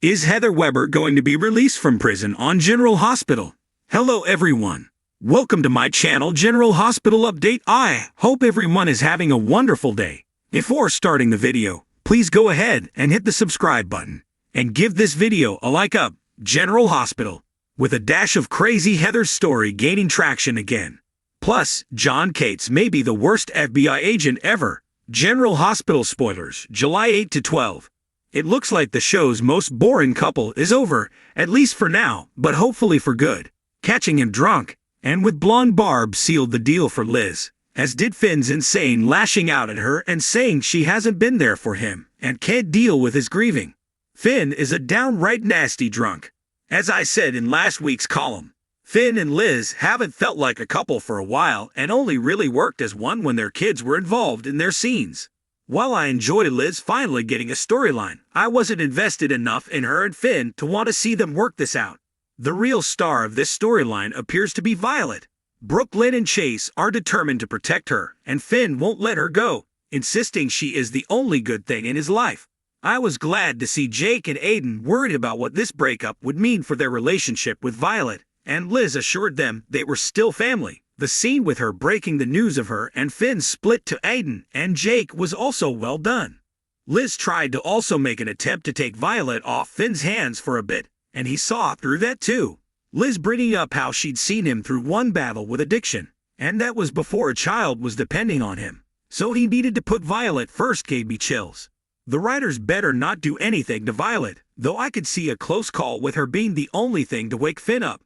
Is Heather Weber going to be released from prison on General Hospital? Hello everyone. Welcome to my channel General Hospital Update. I hope everyone is having a wonderful day. Before starting the video, please go ahead and hit the subscribe button. And give this video a like up. General Hospital. With a dash of crazy Heather's story gaining traction again. Plus, John Cates may be the worst FBI agent ever. General Hospital spoilers, July 8 to 12. It looks like the show's most boring couple is over, at least for now, but hopefully for good. Catching him drunk, and with blonde Barb sealed the deal for Liz, as did Finn's insane lashing out at her and saying she hasn't been there for him and can't deal with his grieving. Finn is a downright nasty drunk. As I said in last week's column, Finn and Liz haven't felt like a couple for a while and only really worked as one when their kids were involved in their scenes. While I enjoy Liz finally getting a storyline, I wasn't invested enough in her and Finn to want to see them work this out. The real star of this storyline appears to be Violet. Brooklyn and Chase are determined to protect her, and Finn won't let her go, insisting she is the only good thing in his life. I was glad to see Jake and Aiden worried about what this breakup would mean for their relationship with Violet, and Liz assured them they were still family. The scene with her breaking the news of her and Finn's split to Aiden and Jake was also well done. Liz tried to also make an attempt to take Violet off Finn's hands for a bit, and he saw through that too. Liz bringing up how she'd seen him through one battle with addiction, and that was before a child was depending on him. So he needed to put Violet first gave me chills. The writers better not do anything to Violet, though I could see a close call with her being the only thing to wake Finn up.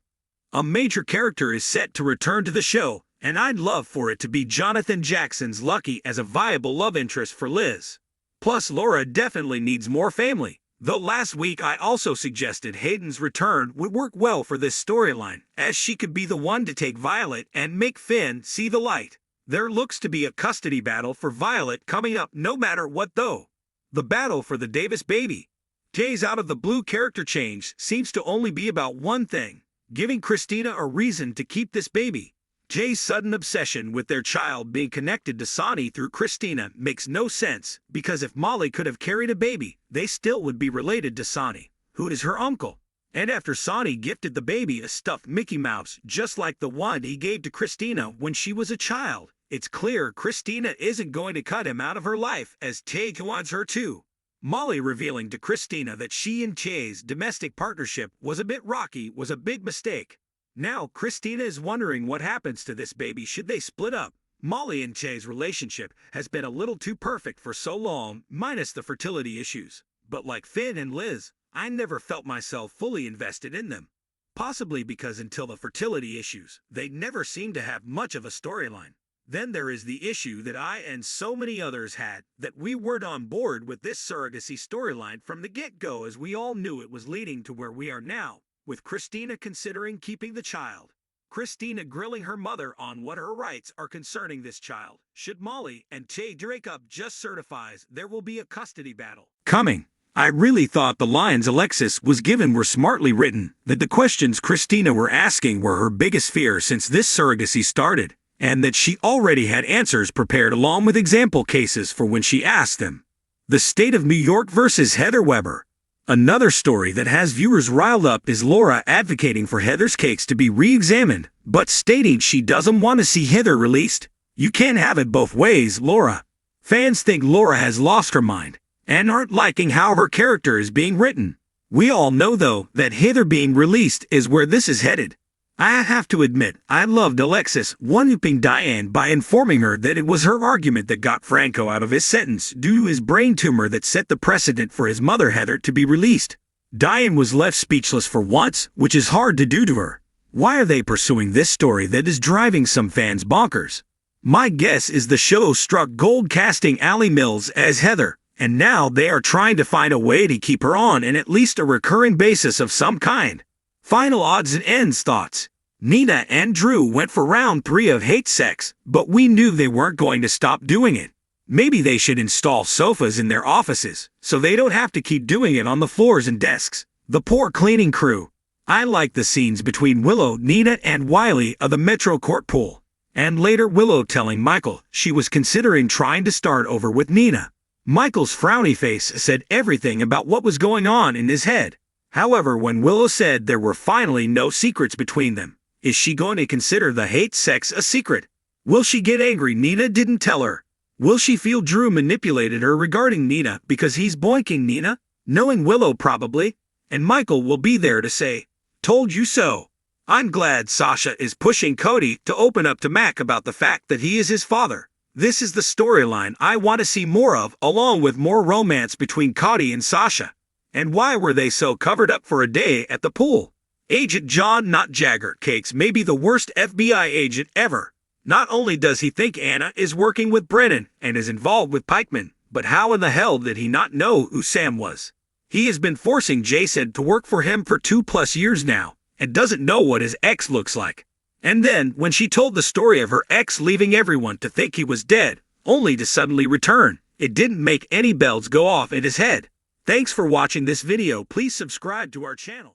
A major character is set to return to the show, and I'd love for it to be Jonathan Jackson's Lucky as a viable love interest for Liz. Plus, Laura definitely needs more family, though last week I also suggested Hayden's return would work well for this storyline, as she could be the one to take Violet and make Finn see the light. There looks to be a custody battle for Violet coming up no matter what though. The battle for the Davis baby. Jay's out of the blue character change seems to only be about one thing. Giving Christina a reason to keep this baby. Jay's sudden obsession with their child being connected to Sonny through Christina makes no sense, because if Molly could have carried a baby, they still would be related to Sonny, who is her uncle. And after Sonny gifted the baby a stuffed Mickey Mouse just like the one he gave to Christina when she was a child, it's clear Christina isn't going to cut him out of her life as Tay wants her to. Molly revealing to Christina that she and Jay's domestic partnership was a bit rocky was a big mistake. Now Christina is wondering what happens to this baby should they split up. Molly and Jay's relationship has been a little too perfect for so long, minus the fertility issues. But like Finn and Liz, I never felt myself fully invested in them. Possibly because until the fertility issues, they never seemed to have much of a storyline. Then there is the issue that I and so many others had, that we weren't on board with this surrogacy storyline from the get-go, as we all knew it was leading to where we are now, with Christina considering keeping the child. Christina grilling her mother on what her rights are concerning this child. Should Molly and Tay break up just certifies there will be a custody battle coming. I really thought the lines Alexis was given were smartly written, that the questions Christina were asking were her biggest fear since this surrogacy started, and that she already had answers prepared along with example cases for when she asked them. The State of New York versus Heather Weber. Another story that has viewers riled up is Laura advocating for Heather's case to be re-examined, but stating she doesn't want to see Heather released. You can't have it both ways, Laura. Fans think Laura has lost her mind, and aren't liking how her character is being written. We all know though that Heather being released is where this is headed. I have to admit, I loved Alexis one-upping Diane by informing her that it was her argument that got Franco out of his sentence due to his brain tumor that set the precedent for his mother Heather to be released. Diane was left speechless for once, which is hard to do to her. Why are they pursuing this story that is driving some fans bonkers? My guess is the show struck gold casting Ally Mills as Heather, and now they are trying to find a way to keep her on in at least a recurring basis of some kind. Final odds and ends thoughts. Nina and Drew went for round 3 of Hate Sex, but we knew they weren't going to stop doing it. Maybe they should install sofas in their offices, so they don't have to keep doing it on the floors and desks. The poor cleaning crew. I like the scenes between Willow, Nina, and Wiley of the Metro Court pool. And later Willow telling Michael she was considering trying to start over with Nina. Michael's frowny face said everything about what was going on in his head. However, when Willow said there were finally no secrets between them, is she going to consider the hate sex a secret? Will she get angry Nina didn't tell her? Will she feel Drew manipulated her regarding Nina because he's boinking Nina? Knowing Willow probably, and Michael will be there to say, "Told you so." I'm glad Sasha is pushing Cody to open up to Mac about the fact that he is his father. This is the storyline I want to see more of, along with more romance between Cody and Sasha. And why were they so covered up for a day at the pool? Agent John Not Jagger Cakes may be the worst FBI agent ever. Not only does he think Anna is working with Brennan and is involved with Pikeman, but how in the hell did he not know who Sam was? He has been forcing Jason to work for him for 2+ years now, and doesn't know what his ex looks like. And then, when she told the story of her ex leaving everyone to think he was dead, only to suddenly return, it didn't make any bells go off in his head. Thanks for watching this video. Please subscribe to our channel.